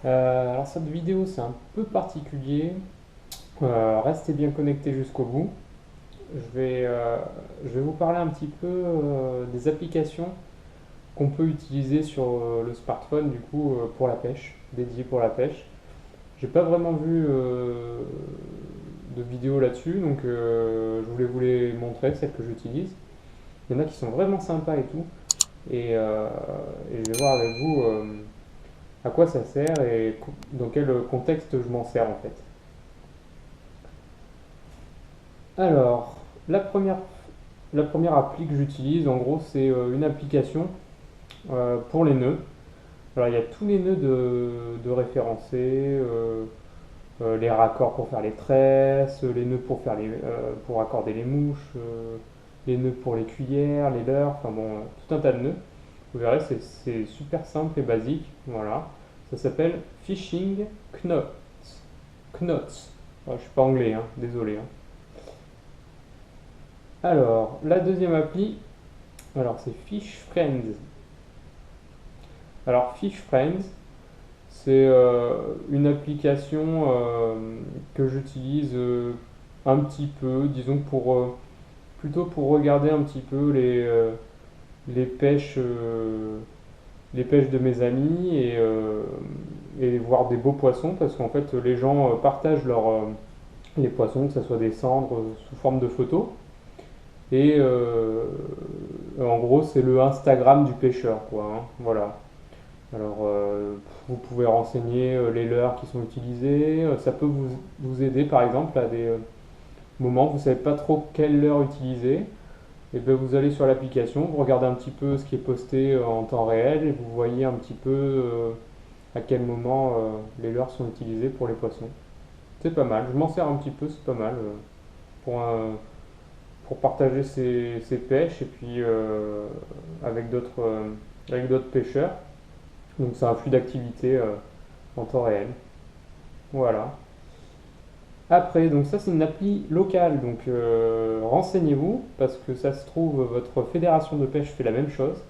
Alors cette vidéo c'est un peu particulier. Restez bien connectés jusqu'au bout. Je vais vous parler un petit peu des applications qu'on peut utiliser sur le smartphone du coup pour la pêche, dédiées pour la pêche. J'ai pas vraiment vu de vidéo là-dessus, donc je voulais vous les montrer, celles que j'utilise. Il y en a qui sont vraiment sympas et tout, et je vais voir avec vous à quoi ça sert et dans quel contexte je m'en sers en fait. Alors, la première, la première appli que j'utilise, en gros, c'est une application pour les nœuds. Alors, il y a tous les nœuds de référencés, les raccords pour faire les tresses, les nœuds pour pour raccorder les mouches, les nœuds pour les cuillères, les leurres, enfin bon, tout un tas de nœuds. Vous verrez, c'est super simple et basique. Voilà. Ça s'appelle Fishing Knots. Knots. Je suis pas anglais, hein, désolé, hein. Alors, la deuxième appli, alors c'est Fish Friends. Alors, Fish Friends, c'est une application que j'utilise un petit peu, disons plutôt pour regarder un petit peu les pêches, les pêches de mes amis et voir des beaux poissons parce qu'en fait les gens partagent les poissons, que ce soit des cendres sous forme de photos. Et en gros, c'est le Instagram du pêcheur, quoi, hein. Voilà. Alors, vous pouvez renseigner les leurres qui sont utilisées. Ça peut vous aider, par exemple, à des moments où vous ne savez pas trop quelle leurre utiliser. Et bien, vous allez sur l'application, vous regardez un petit peu ce qui est posté en temps réel et vous voyez un petit peu à quel moment les leurres sont utilisées pour les poissons. C'est pas mal. Je m'en sers un petit peu, c'est pas mal pour un, pour partager ses pêches et puis avec d'autres pêcheurs. Donc c'est un flux d'activité en temps réel. Voilà. Après, donc ça c'est une appli locale, donc renseignez-vous parce que ça se trouve votre fédération de pêche fait la même chose.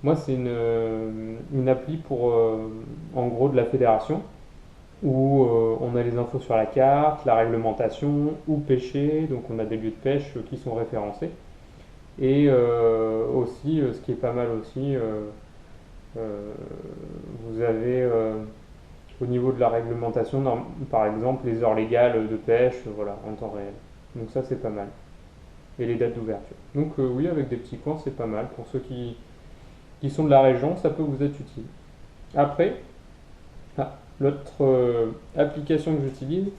Moi c'est une appli pour en gros de la fédération où on a les infos sur la carte, la réglementation, où pêcher, donc on a des lieux de pêche qui sont référencés. Et aussi, ce qui est pas mal aussi, euh, vous avez au niveau de la réglementation, par exemple, les heures légales de pêche, voilà, en temps réel. Donc ça, c'est pas mal. Et les dates d'ouverture. Donc oui, avec des petits coins, c'est pas mal. Pour ceux qui sont de la région, ça peut vous être utile. Après, l'autre application que j'utilise,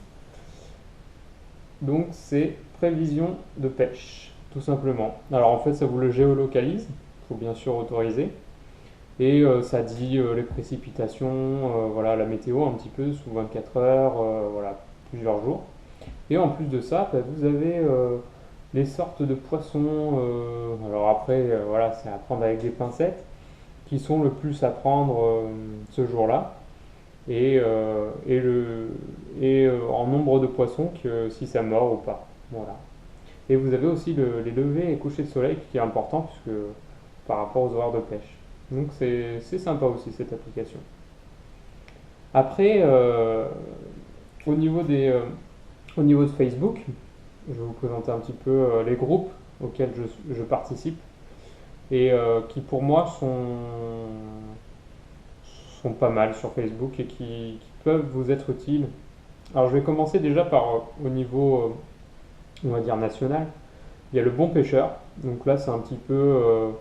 donc c'est prévision de pêche, tout simplement. Alors en fait, ça vous le géolocalise, il faut bien sûr autoriser. Et ça dit les précipitations, voilà, la météo un petit peu sous 24 heures, voilà, plusieurs jours. Et en plus de ça, bah, vous avez les sortes de poissons, alors après, voilà, c'est à prendre avec des pincettes, qui sont le plus à prendre ce jour-là. Et en nombre de poissons, que si ça mord ou pas. Voilà. Et vous avez aussi les levées et couchers de soleil qui est important puisque par rapport aux horaires de pêche. Donc c'est sympa aussi cette application. Après, au niveau au niveau de Facebook, je vais vous présenter un petit peu les groupes auxquels je participe et qui pour moi sont pas mal sur Facebook et qui peuvent vous être utiles. Alors je vais commencer déjà par au niveau, on va dire, national. Il y a le bon pêcheur. Donc là, c'est un petit peu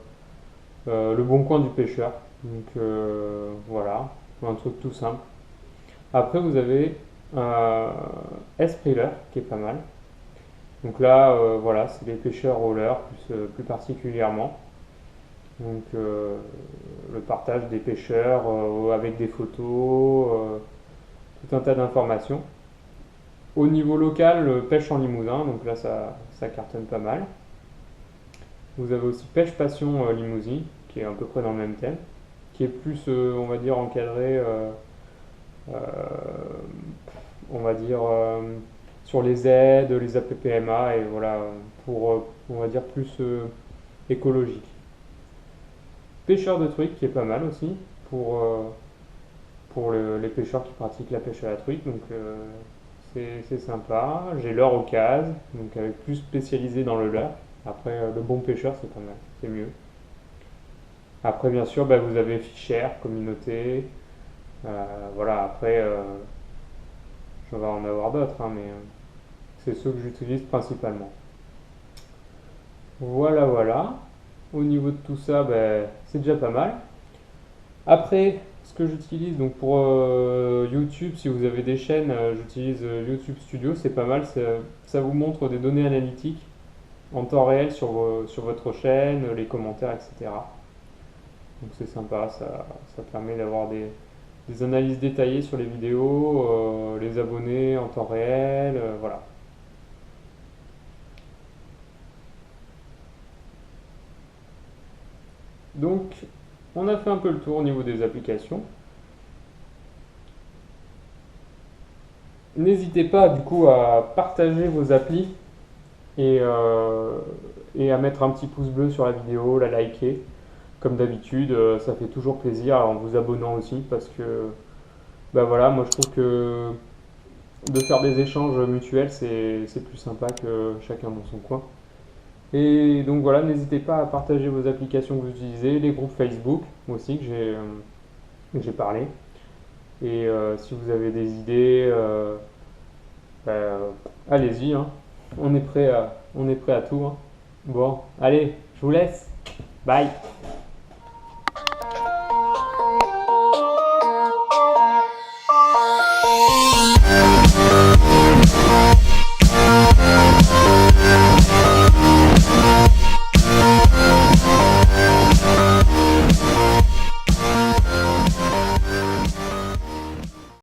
le bon coin du pêcheur. Donc voilà, un truc tout simple. Après, vous avez S-Prealer qui est pas mal. Donc là, voilà, c'est les pêcheurs au leurre plus particulièrement. Donc le partage des pêcheurs avec des photos, tout un tas d'informations. Au niveau local, pêche en Limousin, donc là ça cartonne pas mal. Vous avez aussi Pêche Passion Limousin, qui est à peu près dans le même thème, qui est plus, on va dire, encadré, euh, on va dire, sur les aides, les APPMA, et voilà, pour, on va dire, plus écologique. Pêcheur de trucs, qui est pas mal aussi, pour les pêcheurs qui pratiquent la pêche à la truite, donc c'est sympa. J'ai leurre au case, donc avec plus spécialisé dans le leurre. Après, le bon pêcheur, c'est pas mal, c'est mieux. Après, bien sûr, bah, vous avez Fisher, communauté. Voilà, après, je vais en avoir d'autres, hein, mais c'est ceux que j'utilise principalement. Voilà, voilà. Au niveau de tout ça, ben, c'est déjà pas mal. Après, ce que j'utilise donc pour YouTube, si vous avez des chaînes, j'utilise YouTube Studio, c'est pas mal. Ça vous montre des données analytiques en temps réel sur votre chaîne, les commentaires, etc. Donc c'est sympa, ça permet d'avoir des analyses détaillées sur les vidéos, les abonnés en temps réel, voilà. Donc, on a fait un peu le tour au niveau des applications. N'hésitez pas du coup à partager vos applis et, euh, et à mettre un petit pouce bleu sur la vidéo, la liker. Comme d'habitude, ça fait toujours plaisir en vous abonnant aussi parce que bah voilà, moi je trouve que de faire des échanges mutuels c'est plus sympa que chacun dans son coin. Et donc voilà, n'hésitez pas à partager vos applications que vous utilisez, les groupes Facebook aussi que j'ai parlé. Et si vous avez des idées, bah, allez-y, hein. On est prêt à tout, hein. Bon, allez, je vous laisse. Bye.